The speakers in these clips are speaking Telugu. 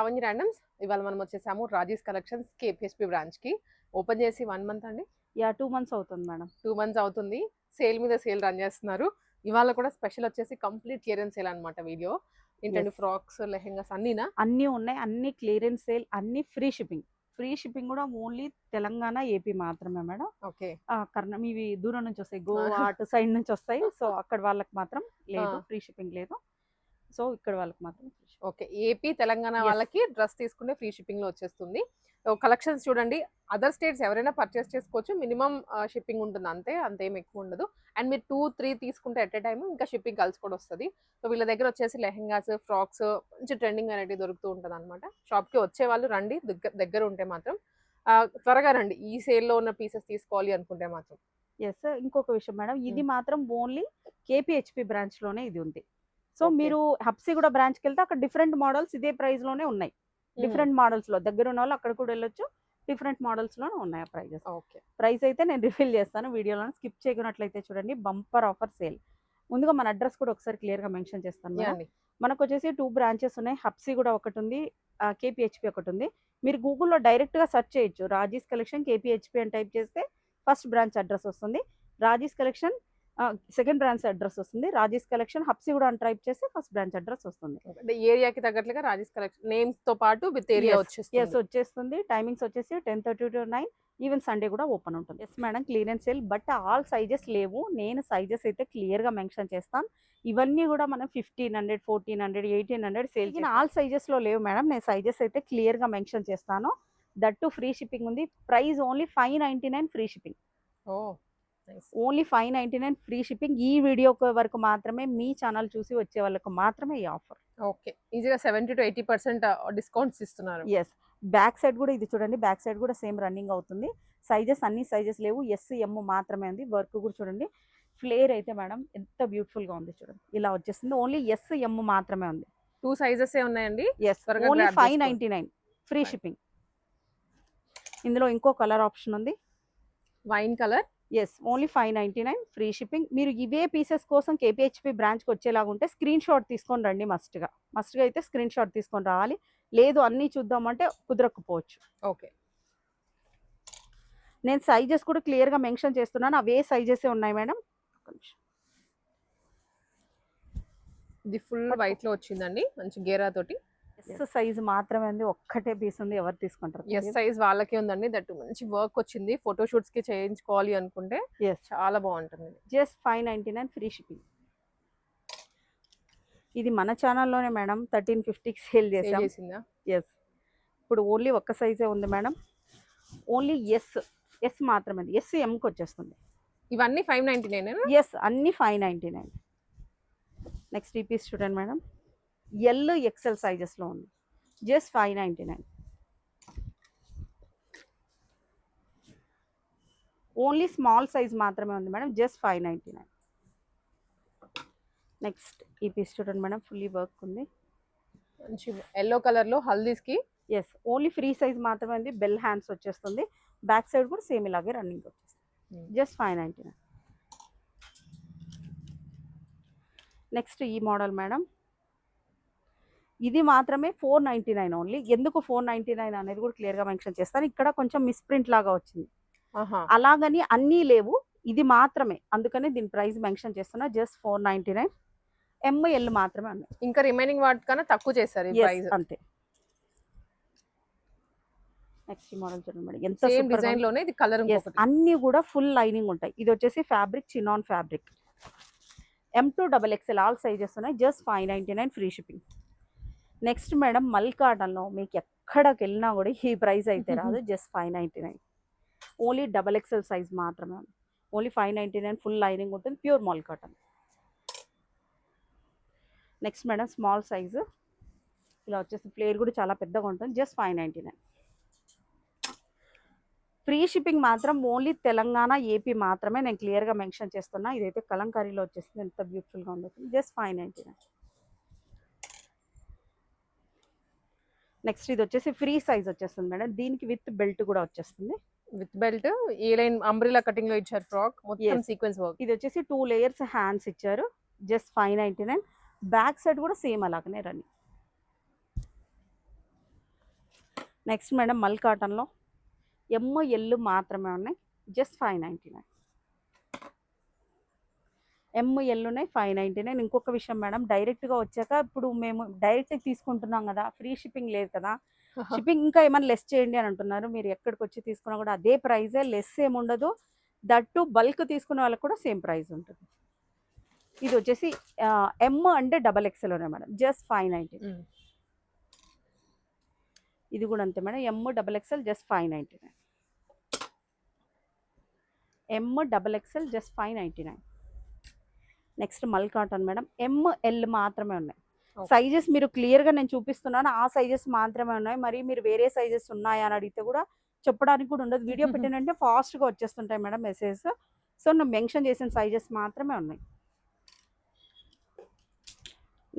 లావణ్య ర్యాండమ్స్. ఇవాళ మనం వచ్చేసాము రాజీస్ కలెక్షన్స్ కేపీహెచ్పి బ్రాంచ్ కి. ఓపెన్ చేసి 1 మంత్ అండి. 2 మంత్స్ అవుతుంది మేడం. 2 మంత్స్ అవుతుంది. సేల్ మీద సేల్ రన్ చేస్తున్నారు. ఇవాళ కూడా స్పెషల్ వచ్చేసి కంప్లీట్ క్లియరెన్స్ సేల్ అన్నమాట వీడియో. ఏంటండి ఫ్రాక్స్, లెహెంగాస్ అన్నీనా? అన్నీ ఉన్నాయి. అన్ని క్లియరెన్స్ సేల్, అన్ని ఫ్రీ షిప్పింగ్. ఫ్రీ షిప్పింగ్ కూడా ఓన్లీ తెలంగాణ, ఏపీ మాత్రమే మేడం. ఓకే. ఇవి దూరం నుంచి వస్తాయి, గోవా అటు సైడ్ నుంచి వస్తాయి. సో అక్కడ వాళ్ళకి మాత్రం లేదు, ఫ్రీ షిప్పింగ్ లేదు. సో ఇక్కడ వాళ్ళకి మాత్రం ఓకే. ఏపీ, తెలంగాణ వాళ్ళకి డ్రెస్ తీసుకుంటే ఫ్రీ షిప్పింగ్ లో వచ్చేస్తుంది. కలెక్షన్స్ చూడండి. అదర్ స్టేట్స్ ఎవరైనా పర్చేస్ చేసుకోవచ్చు. మినిమం షిప్పింగ్ ఉంటుంది, అంతేం ఎక్కువ ఉండదు. అండ్ మీరు 2-3 తీసుకుంటే ఎట్ ఎ టైమ్ ఇంకా షిప్పింగ్ కలిసి కూడా వస్తుంది. సో వీళ్ళ దగ్గర వచ్చేసి లెహెంగాస్, ఫ్రాక్స్, మంచి ట్రెండింగ్ వెరైటీ దొరుకుతూ ఉంటుంది అనమాట. షాప్కి వచ్చే వాళ్ళు రండి, దగ్గర ఉంటే మాత్రం త్వరగా రండి. ఈ సేల్లో ఉన్న పీసెస్ తీసుకోవాలి అనుకుంటే మాత్రం. ఎస్. ఇంకొక విషయం మేడం, ఇది మాత్రం ఓన్లీ కేపీహెచ్పి బ్రాంచ్ లోనే ఇది ఉంది. సో మీరు హబ్సిగూడ బ్రాంచ్కి వెళ్తే అక్కడ డిఫరెంట్ మోడల్స్ ఇదే ప్రైస్ లోనే ఉన్నాయి. డిఫరెంట్ మోడల్స్ లో దగ్గర ఉన్న వాళ్ళు అక్కడ కూడా వెళ్ళొచ్చు. డిఫరెంట్ మోడల్స్ లోనే ఉన్నాయి ఆ ప్రైజెస్. ప్రైస్ అయితే నేను రివీల్ చేస్తాను వీడియోలో. స్కిప్ చేయకున్నట్లయితే చూడండి, బంపర్ ఆఫర్ సేల్. ముందుగా మన అడ్రస్ కూడా ఒకసారి క్లియర్ గా మెన్షన్ చేస్తాను. మనకు వచ్చేసి 2 బ్రాంచెస్ ఉన్నాయి. హబ్సిగూడ ఒకటి ఉంది, కేపీహెచ్పి ఒకటి ఉంది. మీరు గూగుల్లో డైరెక్ట్ గా సెర్చ్ చేయొచ్చు. రాజీస్ కలెక్షన్ కేపీహెచ్పి అని టైప్ చేస్తే ఫస్ట్ బ్రాంచ్ అడ్రస్ వస్తుంది. Raji's collection second branch address వస్తుంది. రాజీస్ కలెక్షన్ హబ్సిగూడ అని టైప్ చేస్తే ఫస్ట్ బ్రాంచ్ అడ్రస్ వస్తుంది. ఏరియాకి తగ్గట్లుగా రాజీస్ కలెక్షన్ నేమ్స్ తో పాటు విత్ ఏరియా వచ్చేస్తుంది. టైమింగ్స్ వచ్చేసి 10:30 to 9. ఈవెన్ సండే కూడా ఓపెన్ ఉంటుంది. Yes madam, clearance sale. But all sizes లేవు. నేను సైజెస్ అయితే క్లియర్ గా మెన్షన్ చేస్తాను. ఇవన్నీ కూడా మనం 1500, 1400, 1800 సేల్ చేసిన ఆల్ సైజెస్ లో లేవు మేడం. నేను సైజెస్ అయితే క్లియర్ గా మెన్షన్ చేస్తాను. దట్టు ఫ్రీ షిప్పింగ్ ఉంది. Price only 599 free shipping. Only 599 free shipping. ఈ వీడియో వరకు మాత్రమే, మీ ఛానల్ చూసి వచ్చే వాళ్ళకు మాత్రమే ఈ ఆఫర్. ఓకే. ఈజీగా 70 to 80% డిస్కౌంట్స్ ఇస్తున్నారు. ఎస్. బ్యాక్ సైడ్ కూడా ఇది చూడండి, బ్యాక్ సైడ్ కూడా సేమ్ రన్నింగ్ అవుతుంది. సైజెస్ అన్ని సైజెస్ లేవు, ఎస్-ఎం మాత్రమే ఉంది. వర్క్ కూడా చూడండి, ఫ్లేర్ అయితే మేడం ఎంత బ్యూటిఫుల్ గా ఉంది చూడండి. ఇలా వచ్చేస్తుంది. ఓన్లీ ఎస్-ఎం మాత్రమే ఉంది. 2 సైజెస్ ఉన్నాయండి. ఎస్. Only 599 free shipping. ఇందులో ఇంకో కలర్ ఆప్షన్ ఉంది, wine colour. Yes. Only 599 free shipping. మీరు ఇవే పీసెస్ కోసం కేపీహెచ్పి బ్రాంచ్కి వచ్చేలాగా ఉంటే స్క్రీన్ షాట్ తీసుకొని రండి. మస్ట్గా అయితే స్క్రీన్ షాట్ తీసుకొని రావాలి. లేదు అన్నీ చూద్దామంటే కుదరకపోవచ్చు. ఓకే. నేను సైజెస్ కూడా క్లియర్గా మెన్షన్ చేస్తున్నాను. అవే సైజెస్ ఉన్నాయి మేడం. ఇది ఫుల్ వైట్ లో వచ్చిందండి, మంచి గేరా తోటి. ఎస్ సైజ్ మాత్రమే ఉంది, ఒక్కటే పీస్ ఉంది. ఎవరు తీసుకుంటారు? ఎస్ సైజ్ వాళ్ళకే ఉందండి. దట్ మంచి వర్క్ వచ్చింది. ఫోటో షూట్స్ కి చేయించుకోవాలి అనుకుంటే చాలా బాగుంటుంది. Just 599 free shipping. ఇది మన ఛానల్లోనే మేడం 1350కి సేల్ చేసాం. ఎస్. ఇప్పుడు ఓన్లీ ఒక్క సైజే ఉంది మేడం. ఓన్లీ ఎస్ మాత్రమే. ఎస్-ఎంకి వచ్చేస్తుంది. ఇవన్నీ 599. ఎస్, అన్ని 599. నెక్స్ట్ ఈ పీస్ చూడండి మేడం, ఎల్ ఎక్సెల్ సైజెస్లో ఉంది. జస్ట్ 599. ఓన్లీ స్మాల్ సైజ్ మాత్రమే ఉంది మేడం. జస్ట్ 599. నెక్స్ట్ ఈ పీస్ చూడండి మేడం, ఫుల్లీ వర్క్ ఉంది. మంచి ఎల్లో కలర్లో హల్దీస్కి. ఎస్. ఓన్లీ ఫ్రీ సైజ్ మాత్రమే ఉంది. బెల్ హ్యాండ్స్ వచ్చేస్తుంది. బ్యాక్ సైడ్ కూడా సేమ్ ఇలాగే రన్నింగ్ వచ్చేస్తుంది. జస్ట్ 599. నెక్స్ట్ ఈ మోడల్ మేడం, ఇది మాత్రమే 499 ఓన్లీ. ఎందుకు 499 అనేది కూడా క్లియర్గా మెన్షన్ చేస్తాను. ఇక్కడ కొంచెం మిస్ప్రింట్ లాగా వచ్చింది, అలాగని అన్నీ లేవు, ఇది మాత్రమే. అందుకని దీని ప్రైస్ మెన్షన్ చేస్తున్నా. జస్ట్ 499. ఎంఎల్ మాత్రమే ఉన్నాయి. ఇంకా రిమైనింగ్ వాటికన్నా తక్కువ చేశారు అంతే. నెక్స్ట్ మోడల్ చూడండి మేడం, ఎంత సేమ్ డిజైన్ లోనే ఇది కలర్. అన్ని కూడా ఫుల్ లైనింగ్ ఉంటాయి. ఇది వచ్చేసి fabric chinon fabric. M2XXL all sizes ఉన్నాయి. Just 599 free shipping. Next madam, మల్ కాటన్లో మీకు ఎక్కడికి వెళ్ళినా కూడా ఈ ప్రైస్ అయితే రాదు. జస్ట్ 599. ఓన్లీ XXL సైజ్ మాత్రమే. ఓన్లీ 599 ఫుల్ లైనింగ్ ఉంటుంది. ప్యూర్ మల్ cotton. Next madam, small size ఇలా వచ్చేసి ఫ్లేర్ కూడా చాలా పెద్దగా ఉంటుంది. జస్ట్ 599. ఫ్రీ షిప్పింగ్ మాత్రం ఓన్లీ తెలంగాణ, ఏపీ మాత్రమే. నేను క్లియర్గా మెన్షన్ చేస్తున్నా. ఇదైతే కలంకారీలో వచ్చేస్తుంది, ఎంత బ్యూటిఫుల్గా ఉంటుంది. జస్ట్ 599. నెక్స్ట్ ఇది వచ్చేసి ఫ్రీ సైజ్ వచ్చేస్తుంది మేడం. దీనికి విత్ బెల్ట్ కూడా వచ్చేస్తుంది. With belt, A line umbrella cutting లో ఇచ్చారు. ఫ్రాక్ మొత్తం సీక్వెన్స్ వర్క్. ఇది వచ్చేసి 2 లేయర్స్ హ్యాండ్స్ ఇచ్చారు. జస్ట్ 599. బ్యాక్ సైడ్ కూడా సేమ్ అలాగనే రన్నింగ్. నెక్స్ట్ మేడం మల్ కాటన్లో ఎల్ మాత్రమే ఉన్నాయి, జస్ట్ 599. ఎల్ ఉన్నాయి 599. ఇంకొక విషయం మేడం, డైరెక్ట్గా వచ్చాక ఇప్పుడు మేము డైరెక్ట్ తీసుకుంటున్నాం కదా, ఫ్రీ షిప్పింగ్ లేదు కదా, షిప్పింగ్ ఇంకా ఏమైనా లెస్ చేయండి అని అంటున్నారు. మీరు ఎక్కడికి వచ్చి తీసుకున్నా కూడా అదే ప్రైజే, లెస్ ఏముండదు. దట్టు బల్క్ తీసుకునే వాళ్ళకి కూడా సేమ్ ప్రైస్ ఉంటుంది. ఇది వచ్చేసి ఎమ్ అంటే XXL ఉన్నాయి మేడం, జస్ట్ 599. ఇది కూడా అంతే మేడం, ఎమ్ XXL జస్ట్ 599. ఎమ్ XXL జస్ట్ 599. నెక్స్ట్ మల్ కాటన్ మేడం, ఎల్ మాత్రమే ఉన్నాయి. సైజెస్ మీరు క్లియర్గా నేను చూపిస్తున్నాను, ఆ సైజెస్ మాత్రమే ఉన్నాయి. మరి మీరు వేరే సైజెస్ ఉన్నాయా అని అడిగితే కూడా చెప్పడానికి కూడా ఉండదు. వీడియో పెట్టినంటే ఫాస్ట్గా వచ్చేస్తుంటాయి మేడం మెసేజెస్. సో నేను మెన్షన్ చేసిన సైజెస్ మాత్రమే ఉన్నాయి.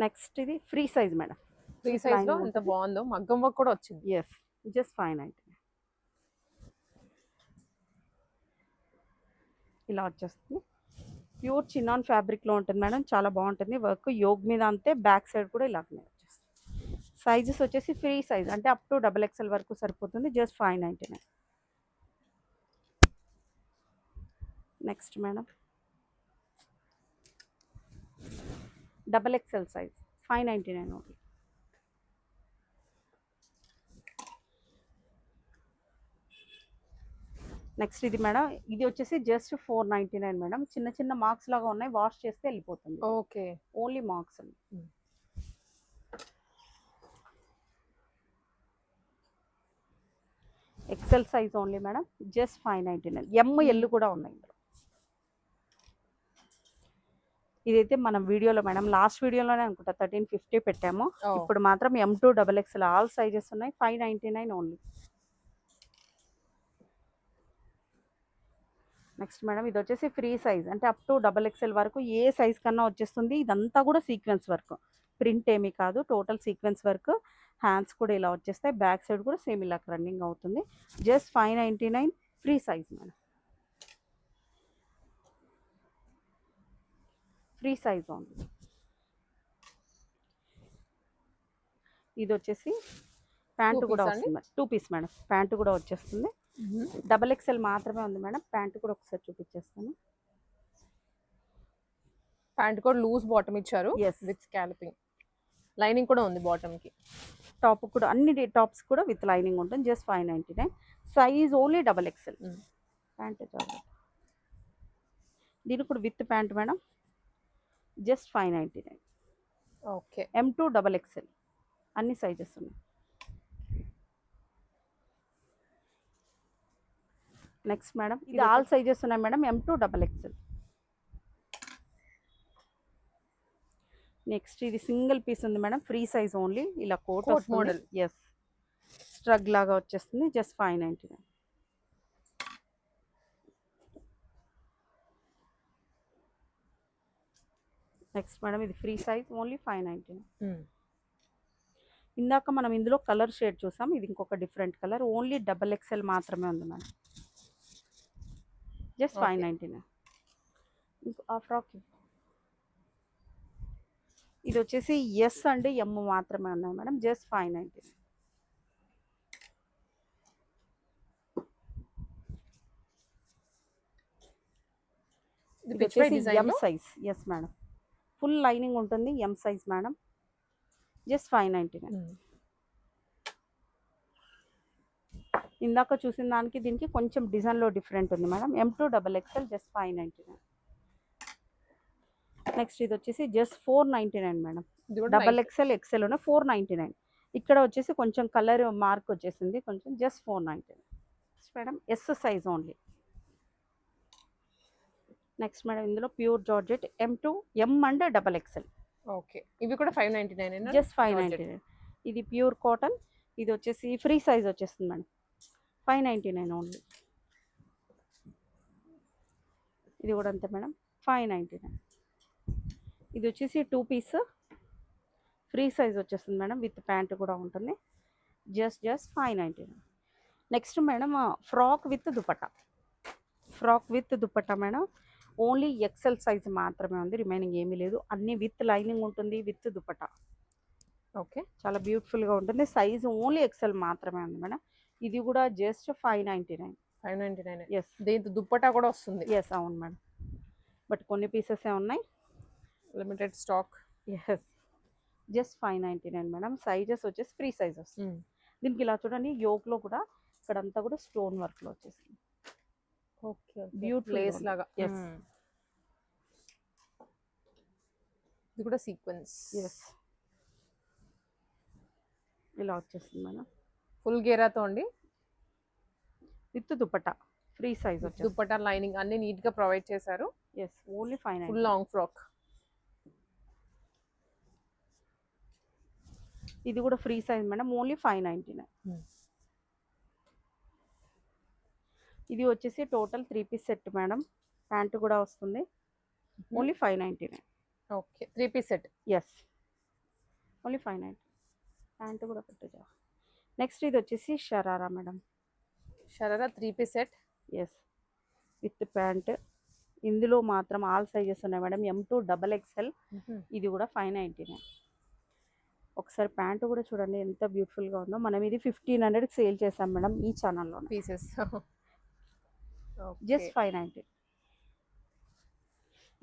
నెక్స్ట్ ఇది free size madam, free size లో ఎంత బాగుందో, మగ్గం వర్క్ కూడా వచ్చింది. Yes, just 599. ఇలా వచ్చేస్తుంది. ప్యూర్ చినాన్ ఫ్యాబ్రిక్లో ఉంటుంది మేడం, చాలా బాగుంటుంది వర్క్. యోగ్ మీద అంతే, బ్యాక్ సైడ్ కూడా ఇలాగనే వచ్చేస్తుంది. సైజెస్ వచ్చేసి ఫ్రీ సైజ్ అంటే అప్ టు XXL వరకు సరిపోతుంది, just 599. Next madam XXL size 599 only. Next ఇది మేడం, ఇది వచ్చేసి జస్ట్ 499 మేడం. చిన్న చిన్న మార్క్స్ లాగా ఉన్నాయి, వాష్ చేస్తే వెళ్ళిపోతుంది. Okay, only marks. XL size only madam, just 599. L కూడా ఉన్నాయి. ఇదైతే మనం వీడియోలో మేడం, లాస్ట్ వీడియోలోనే అనుకుంటా 1350 పెట్టాము. ఇప్పుడు మాత్రం M2 XXL ఆల్ సైజెస్ ఉన్నాయి, 599 ఓన్లీ. నెక్స్ట్ మేడం ఇది వచ్చేసి ఫ్రీ సైజ్ అంటే అప్ టు XXL వరకు ఏ సైజ్ కన్నా వచ్చేస్తుంది. ఇదంతా కూడా సీక్వెన్స్ వర్క్, ప్రింట్ ఏమీ కాదు, టోటల్ సీక్వెన్స్ వర్క్. హ్యాండ్స్ కూడా ఇలా వచ్చేస్తాయి, బ్యాక్ సైడ్ కూడా సేమ్ ఇలా రన్నింగ్ అవుతుంది, just 599. Free size madam, free size only. ఇది వచ్చేసి ప్యాంటు కూడా వస్తుంది, 2 పీస్ మేడం, ప్యాంటు కూడా వచ్చేస్తుంది. XXL మాత్రమే ఉంది మేడం, ప్యాంటు కూడా ఒకసారి చూపించేస్తాను. ప్యాంట్ కూడా లూజ్ బాటమ్ ఇచ్చారు, విత్ స్కాల్పింగ్. లైనింగ్ కూడా ఉంది బాటమ్ కి. టాప్ కూడా అన్ని టాప్స్ కూడా విత్ లైనింగ్ ఉంటుంది, just 599. Size only XXL. Pant దీని కూడా with pant madam, just 599. Okay, M2 XXL అన్ని సైజెస్ ఉన్నాయి. నెక్స్ట్ మేడం ఇది ఆల్ సైజెస్ ఉన్నాయి మేడం, M2 XXL. నెక్స్ట్ ఇది సింగిల్ పీస్ ఉంది మేడం, ఫ్రీ సైజ్ ఓన్లీ. ఇలా కోట్ మోడల్, ఎస్, స్ట్రగ్ లాగా వచ్చేస్తుంది, జస్ట్ 599. నెక్స్ట్ మేడం ఇది ఫ్రీ సైజ్ ఓన్లీ 599. ఇందాక మనం ఇందులో కలర్ షేడ్ చూసాం, ఇది ఇంకొక డిఫరెంట్ కలర్, ఓన్లీ XXL మాత్రమే ఉంది మేడం, జస్ట్ 599. ఇంకో ఆ ఫ్రాక్ ఇది వచ్చేసి ఎస్ అండ్ ఎమ్ మాత్రమే ఉన్నాయి మేడం, జస్ట్ 599. ఇది వచ్చేసి M size, yes madam, full lining ఉంటుంది, ఎం సైజ్ మేడం, జస్ట్ 599. ఇందాక చూసిన దానికి దీనికి కొంచెం డిజైన్లో డిఫరెంట్ ఉంది madam, M2 XXL just 599. Next ఇది వచ్చేసి జస్ట్ 499 మేడం, XXL XL ఉన్న 499. ఇక్కడ వచ్చేసి కొంచెం కలర్ మార్క్ వచ్చేసింది కొంచెం, just 499 madam, S size only. Next madam ఇందులో pure georgette M2 M and XXL. Okay, ఇవి కూడా 599, జస్ట్ 599. ఇది ప్యూర్ కాటన్, ఇది వచ్చేసి ఫ్రీ సైజ్ వచ్చేస్తుంది మేడం, 599 ఓన్లీ. ఇది కూడా అంతే మేడం, 599. ఇది వచ్చేసి 2 పీస్ ఫ్రీ సైజ్ వచ్చేస్తుంది మేడం, విత్ ప్యాంట్ కూడా ఉంటుంది, just 599. Next madam frock with dupatta, frock with dupatta madam, only XL size మాత్రమే ఉంది, రిమైనింగ్ ఏమీ లేదు. అన్నీ విత్ లైనింగ్ ఉంటుంది, విత్ దుపట్టా. ఓకే. చాలా బ్యూటిఫుల్ గా ఉంటుంది. సైజ్ ఓన్లీ ఎక్సెల్ మాత్రమే ఉంది మేడం. ఇది కూడా జస్ట్ 599. 599. ఎస్ దీంతో దుప్పటా కూడా వస్తుంది. ఎస్ అవును మేడం. బట్ కొన్ని పీసెస్ ఉన్నాయి. Limited stock. Yes just 599 madam. Sizes వచ్చేసి ఫ్రీ సైజ్ వస్తుంది. దీనికి ఇలా చూడండి, యోక్ లో కూడా ఇక్కడంతా కూడా స్టోన్ వర్క్ లో వచ్చేసింది. ఓకే. బ్యూటిఫుల్ లేస్ లాగా. ఎస్ ఇది కూడా సీక్వెన్స్. ఎస్ ఇలా వచ్చేసింది మేడం. ఫుల్ గేరాతో అండి. విత్ దుపట్టా ఫ్రీ సైజ్ వచ్చేసి. దుప్పటా లైనింగ్ అన్ని నీట్ గా ప్రొవైడ్ చేశారు. Yes only 599. Full long frock. ఇది కూడా ఫ్రీ సైజ్ మేడం. ఓన్లీ 599. ఇది వచ్చేసి total 3 piece set madam. Pant కూడా వస్తుంది. Only 599. Okay. 3 piece set. Yes only 599. Pant కూడా పెట్టా. నెక్స్ట్ ఇది వచ్చేసి sharara madam. Sharara 3 piece set. Yes with pant. ఇందులో మాత్రం ఆల్ సైజెస్ ఉన్నాయి మేడం. M2 XXL. ఇది కూడా 599. ఒకసారి ప్యాంట్ కూడా చూడండి ఎంత బ్యూటిఫుల్ గా ఉందో. మనం ఇది 1500 సేల్ చేసాం మేడం ఈ ఛానల్లో. Pieces just 590.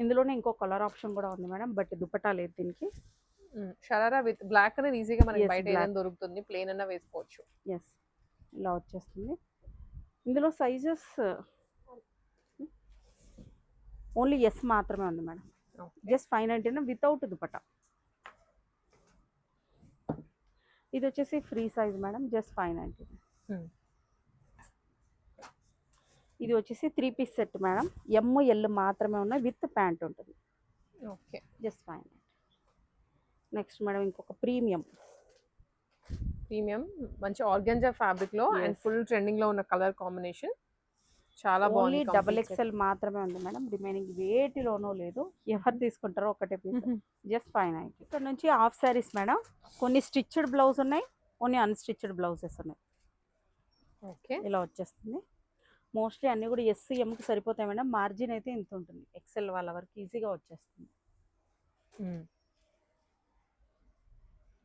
ఇందులోనే ఇంకో కలర్ ఆప్షన్ కూడా ఉంది మేడం, బట్ దుపట్టా లేదు దీనికి. షరారా విత్ బ్లాక్ అనేది ఈజీగా మనకి Yes, బయట black. ఏదైనా దొరుకుతుంది. ప్లేన్ అన్న వేసుకోవచ్చు. ఎస్ ఇలా వచ్చేస్తుంది. ఇందులో సైజెస్ ఓన్లీ ఎస్ మాత్రమే ఉంది మేడం. Just 599 without dupatta. ఇది వచ్చేసి ఫ్రీ సైజ్ మేడం. జస్ట్ 599. ఇది వచ్చేసి 3 పీస్ సెట్ మేడం. ML మాత్రమే ఉన్నాయి. విత్ ప్యాంట్ ఉంటుంది. ఓకే. జస్ట్ 599. నెక్స్ట్ మేడం ఇంకొక ప్రీమియం మంచి ఆర్గాంజా ఫ్యాబ్రిక్ లో అండ్ Yes. ఫుల్ ట్రెండింగ్ లో ఉన్న కలర్ కాంబినేషన్. చాలా ఓన్లీ బాగుంది. XXL మాత్రమే ఉంది మేడం. రిమైనింగ్ వేటిలోనూ లేదు. ఎవరు తీసుకుంటారో ఒకటే పీస్. జస్ట్ 590. ఇక్కడ నుంచి హాఫ్ శారీస్ మేడం. కొన్ని స్టిచ్డ్ బ్లౌజ్ ఉన్నాయి, కొన్ని అన్స్టిచ్డ్ బ్లౌజెస్ ఉన్నాయి. ఓకే. ఇలా వచ్చేస్తుంది. మోస్ట్లీ అన్ని కూడా SCMకి సరిపోతాయి మేడం. మార్జిన్ అయితే ఇంత ఉంటుంది. XL వాళ్ళ వరకు ఈజీగా వచ్చేస్తుంది.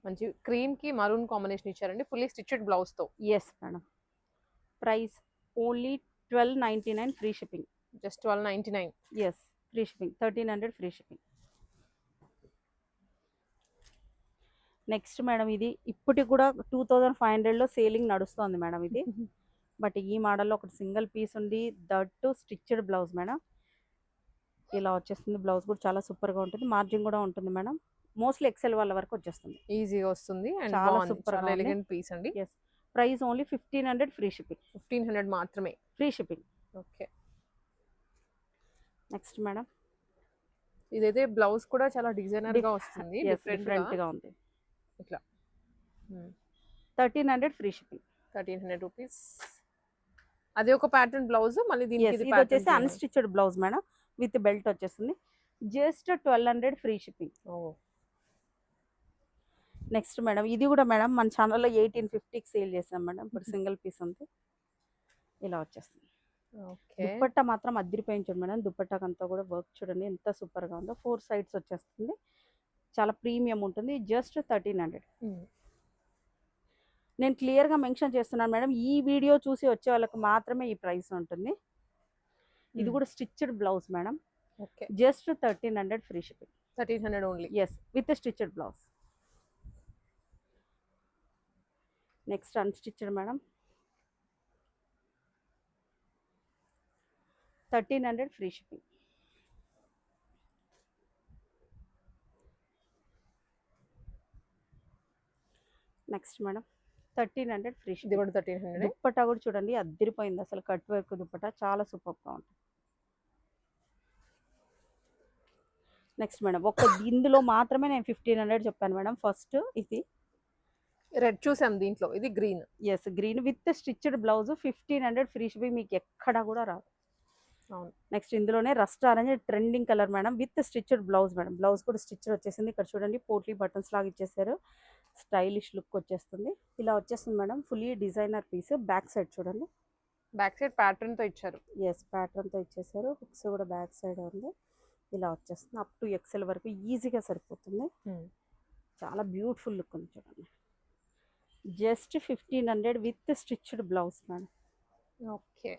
మంచి క్రీమ్ కి మరూన్ కాంబినేషన్ ఇచ్చారండి. ఫుల్లీ స్టిచ్డ్ బ్లౌజ్ తో. Yes madam. Price only 1299 free shipping. Just 1299. Yes free shipping. 1300 free shipping. Next madam ఇది ఇప్పటికి కూడా 2500లో సేలింగ్ నడుస్తుంది మేడం ఇది. బట్ ఈ మోడల్లో ఒకటి సింగిల్ పీస్ ఉంది. That stitched blouse madam. ఇలా వచ్చేస్తుంది. బ్లౌజ్ కూడా చాలా సూపర్గా ఉంటుంది. మార్జిన్ కూడా ఉంటుంది మేడం. మోస్ట్లీ XL వాళ్ళ వరకు వచ్చేస్తుంది. ఈజీగా వస్తుంది అండ్ చాలా బాగుంది. super చాలా గా ఉంది. ఎలిగెంట్ పీస్ అండి. Yes price only 1500 free shipping. 1500 మాత్రమే. Free shipping. Okay. Next madam ఇదైతే బ్లౌజ్ కూడా చాలా డిజైనర్ గా వస్తుంది. డిఫరెంట్ గా ఉంది. ఇట్లా 1300 ఫ్రీ షిప్పింగ్. 1300 రూపీస్. అది ఒక ప్యాటర్న్ బ్లౌజ్. మళ్ళీ దీనికి ఇది వచ్చేసి unstitched blouse madam. With belt వచ్చేస్తుంది. Just 1200 free shipping. Next madam ఇది కూడా మేడం మన ఛానల్లో 1850కి సేల్ చేసాం మేడం. ఇప్పుడు సింగిల్ పీస్ ఉంది. ఇలా వచ్చేస్తుంది. ఓకే. దుపట్టా మాత్రం అదిరిపోయించండి మేడం. దుపట్టాకంతా కూడా వర్క్ చూడండి ఎంత సూపర్ గా ఉందో. 4 సైడ్స్ వచ్చేస్తుంది. చాలా ప్రీమియం ఉంటుంది. జస్ట్ 1300. నేను క్లియర్ గా మెన్షన్ చేస్తున్నాను మేడం. ఈ వీడియో చూసి వచ్చే వాళ్ళకి మాత్రమే ఈ ప్రైస్ ఉంటుంది. ఇది కూడా stitched blouse madam. Okay. Just 1300 free shipping. 1300 only. Yes with stitched blouse. Next unstitched madam. 1300 free shipping. Next madam 1300 free ఇది షిప్పింగ్. కూడా 1300. దుప్పట్టా కూడా చూడండి అద్దరిపోయింది అసలు. కట్ వర్క్ దుప్పట్టా చాలా సూపర్గా ఉంటుంది. నెక్స్ట్ మేడం ఒక ఇందులో మాత్రమే నేను 1500 చెప్పాను మేడం. ఫస్ట్ ఇది రెడ్ చూసాం దీంట్లో. ఇది green. Yes green with stitched blouse. 1500 free shipping. మీకు ఎక్కడా కూడా రాదు. అవును. నెక్స్ట్ ఇందులోనే rust orange trending colour madam. With stitched blouse madam. Blouse కూడా స్టిచ్డ్ వచ్చేసింది. ఇక్కడ చూడండి పోట్లీ బటన్స్ లాగా ఇచ్చేసారు. స్టైలిష్ లుక్ వచ్చేస్తుంది. ఇలా వచ్చేస్తుంది madam. Fully designer piece. Back side చూడండి. బ్యాక్ సైడ్ ప్యాటర్న్ తో ఇచ్చారు. ఎస్ ప్యాటర్న్తో ఇచ్చేసారు. హుక్స్ కూడా బ్యాక్ సైడ్ ఉంది. ఇలా వచ్చేస్తుంది. అప్ టు XL వరకు ఈజీగా సరిపోతుంది. చాలా బ్యూటిఫుల్ లుక్ ఉంది చూడండి. Just 1500 with stitched blouse madam. Okay.